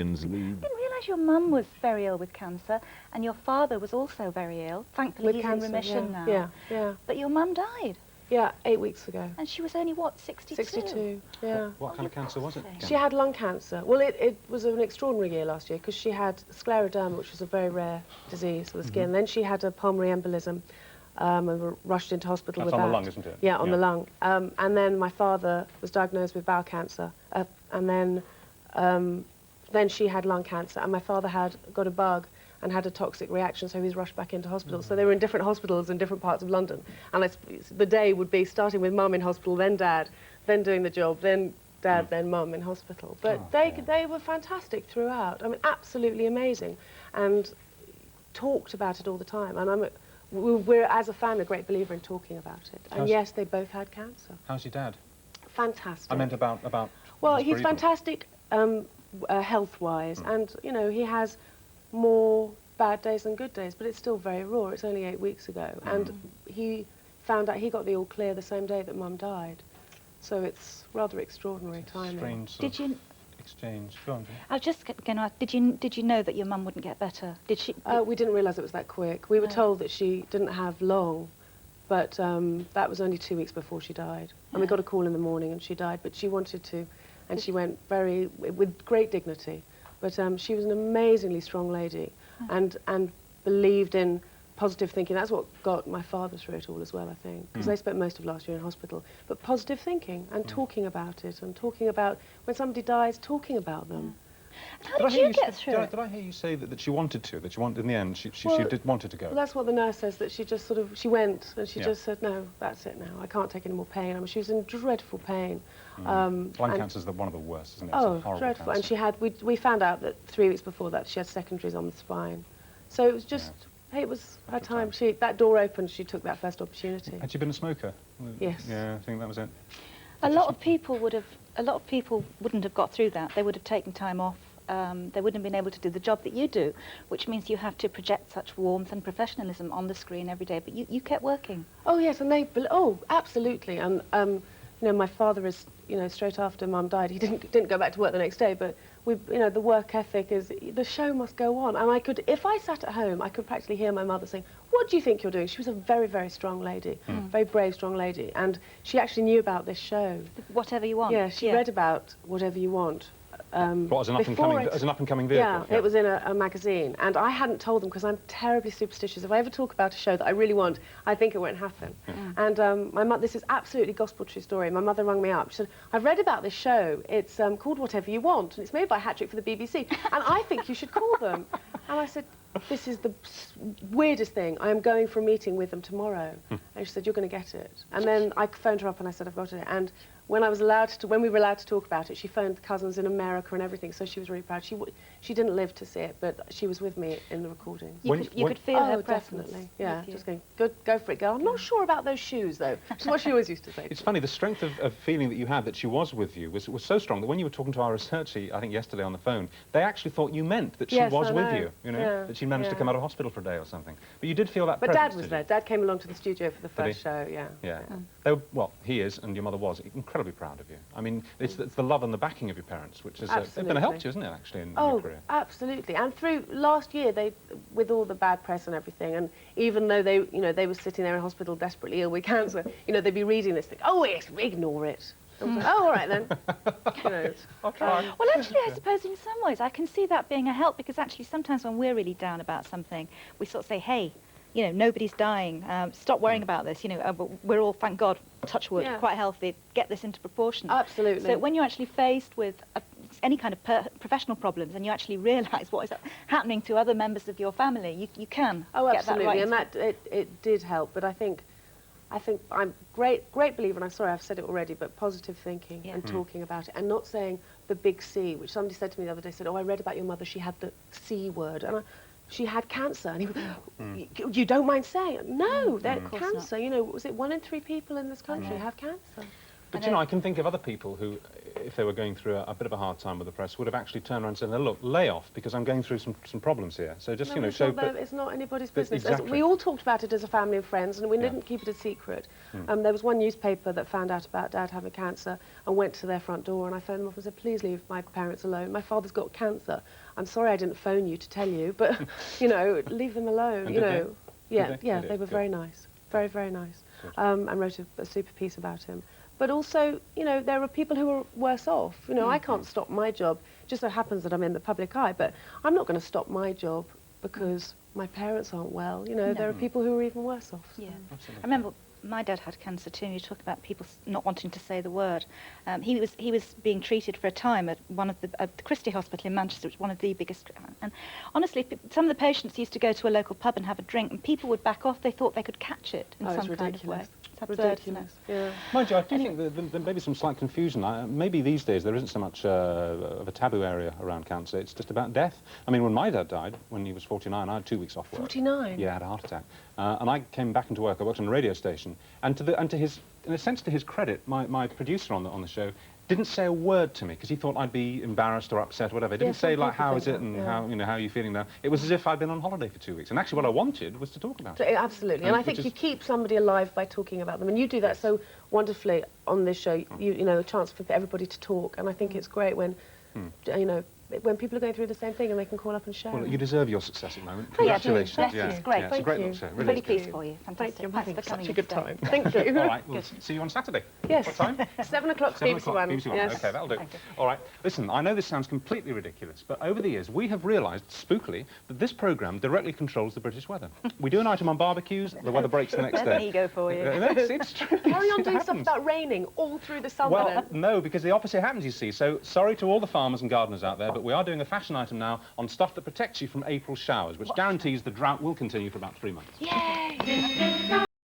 didn't realise your mum was very ill with cancer, and your father was also very ill. Thankfully, he's in remission now. Yeah, yeah. But your mum died. Yeah, 8 weeks ago. And she was only, what, 62? 62, yeah. What kind of cancer was it? She had lung cancer. Well, it was an extraordinary year last year because she had scleroderma, which was a very rare disease of the skin. Then she had a pulmonary embolism and were rushed into hospital with that. That's on the lung, isn't it? Yeah, on the lung. And then my father was diagnosed with bowel cancer. And then she had lung cancer. And my father had got a bug and had a toxic reaction, so he was rushed back into hospital. So they were in different hospitals in different parts of London. And the day would be starting with mum in hospital, then dad, then doing the job, then dad, then mum in hospital. But they were fantastic throughout. I mean, absolutely amazing. And talked about it all the time. And we're, as a family, a great believer in talking about it. And yes, they both had cancer. How's your dad? Fantastic. I meant about well, he's fantastic health-wise. And, you know, he has more bad days than good days, but it's still very raw. It's only 8 weeks ago. And he found out he got the all clear the same day that mum died. So it's rather extraordinary timing. Did you exchange? Go on, I was just going to ask, did you know that your mum wouldn't get better? Did she? We didn't realise it was that quick. We were told that she didn't have long, but that was only 2 weeks before she died. And we got a call in the morning and she died, but she wanted to, and she went with great dignity. But she was an amazingly strong lady and believed in positive thinking. That's what got my father through it all as well, I think, because they spent most of last year in hospital. But positive thinking and talking about it, and talking about when somebody dies, talking about them. How did you get through it? Did I hear you say that she wanted to, in the end, she wanted to go? Well, that's what the nurse says, that she just sort of, she went and she just said, no, that's it now, I can't take any more pain. I mean, she was in dreadful pain. Lung cancer is one of the worst, isn't it? Oh, it's a horrible dreadful. cancer. And she had, we found out that 3 weeks before that she had secondaries on the spine. So it was just, hey, it was her time. That door opened, she took that first opportunity. Had she been a smoker? Yes. Yeah, I think that was it. A lot of people wouldn't have got through that. They would have taken time off. They wouldn't have been able to do the job that you do, which means you have to project such warmth and professionalism on the screen every day. But you kept working. Oh yes, and absolutely. And you know, my father is, you know, straight after Mum died, he didn't go back to work the next day. But you know, the work ethic is, the show must go on. And I could, if I sat at home, I could practically hear my mother saying, "What do you think you're doing?" She was a very, very strong lady, very brave, strong lady, and she actually knew about this show. Whatever You Want. Yeah, she read about Whatever You Want. What, as an up-and-coming vehicle? Yeah, it was in a magazine, and I hadn't told them because I'm terribly superstitious. If I ever talk about a show that I really want, I think it won't happen. And my mother, this is absolutely gospel true story. My mother rang me up. She said, "I've read about this show. It's called Whatever You Want, and it's made by Hattrick for the BBC, and I think you should call them." And I said, "This is the weirdest thing. I am going for a meeting with them tomorrow." And she said, "You're going to get it." And then I phoned her up and I said, "I've got it." And when we were allowed to talk about it, she phoned the cousins in America and everything, so she was really proud. She didn't live to see it, but she was with me in the recording. You could feel her presence. Definitely, yeah, just going, "Good, go for it, girl. I'm not sure about those shoes, though," which is what she always used to say. It's funny, the strength of feeling that you had that she was with you was so strong that when you were talking to our researcher, I think yesterday on the phone, they actually thought you meant that she was with you, know, that she managed to come out of hospital for a day or something. But you did feel that presence. But Dad was there. Dad came along to the studio for the first show, Yeah. Well, he is, and your mother was, incredibly proud of you. I mean, it's the love and the backing of your parents, which has been a help to you, isn't it, actually, in your career? Oh, absolutely. And through last year, with all the bad press and everything, and even though they were sitting there in hospital desperately ill with cancer, you know, they'd be reading this thing, "Oh, yes, ignore it." And like, "Oh, all right then." You know, I'll try. Well, actually, I suppose in some ways I can see that being a help, because actually sometimes when we're really down about something, we sort of say, "Hey, you know, nobody's dying. Stop worrying about this. You know, we're all, thank God, touch wood, quite healthy. Get this into proportion." Absolutely. So when you're actually faced with any kind of professional problems, and you actually realise what is happening to other members of your family, you can get that right. And it did help. But I think I'm great believer, and I'm sorry I've said it already, but positive thinking and talking about it, and not saying the big C, which somebody said to me the other day, said, "Oh, I read about your mother, she had the C word," and she had cancer, and he went, "You don't mind saying it?" "No, they're cancer. You know, was it 1 in 3 people in this country have cancer?" But, you know, I can think of other people who, if they were going through a bit of a hard time with the press, would have actually turned around and said, look, lay off, because I'm going through some problems here. So just, you know, show... It's not anybody's business. Exactly. We all talked about it as a family and friends, and we didn't keep it a secret. There was one newspaper that found out about Dad having cancer and went to their front door, and I phoned them up and said, please leave my parents alone. My father's got cancer. I'm sorry I didn't phone you to tell you, but, you know, leave them alone, And you know. They were very nice. Very, very nice. And wrote a super piece about him. But also, you know, there are people who are worse off. You know, I can't stop my job. It just so happens that I'm in the public eye, but I'm not going to stop my job because my parents aren't well. You know, there are people who are even worse off. So. Yeah. Absolutely. I remember my dad had cancer too, and you talk about people not wanting to say the word. He was being treated for a time at one of the Christie Hospital in Manchester, which is one of the biggest. And honestly, some of the patients used to go to a local pub and have a drink, and people would back off. They thought they could catch it in some kind of way. It's absurd, ridiculous. Yeah. Mind you, I do think that there may be some slight confusion. Maybe these days there isn't so much of a taboo area around cancer. It's just about death. I mean, when my dad died, when he was 49, I had 2 weeks off work. 49? Yeah, I had a heart attack. And I came back into work. I worked on a radio station. And to his, in a sense, to his credit, my producer on the show didn't say a word to me because he thought I'd be embarrassed or upset or whatever. He didn't say, like, how is it and how, you know, how are you feeling now? It was as if I'd been on holiday for 2 weeks. And actually what I wanted was to talk about it. Absolutely. And I think you keep somebody alive by talking about them. And you do that so wonderfully on this show. You know, a chance for everybody to talk. And I think it's great when, you know, when people are going through the same thing and they can call up and share. Well, you deserve your success at the moment. Congratulations. Yeah, it's great. Yeah, it's a great little show. I'm really pleased for you. Fantastic. Thank you. I'm Thanks having for coming such a good today. time. Thank you. All right, we'll see you on Saturday. Yes. What time? 7 o'clock, 7 BBC o'clock, One. BBC One. Yes. OK, that'll do. All right. Listen, I know this sounds completely ridiculous, but over the years, we have realised, spookily, that this programme directly controls the British weather. We do an item on barbecues, the weather breaks the next day. There you go for you. It's true. Carry on It doing stuff happens. about raining all through the summer. Well, no, because the opposite happens, you see. So, sorry to all the farmers and gardeners out there, but we are doing a fashion item now on stuff that protects you from April showers, which guarantees the drought will continue for about 3 months. Yay!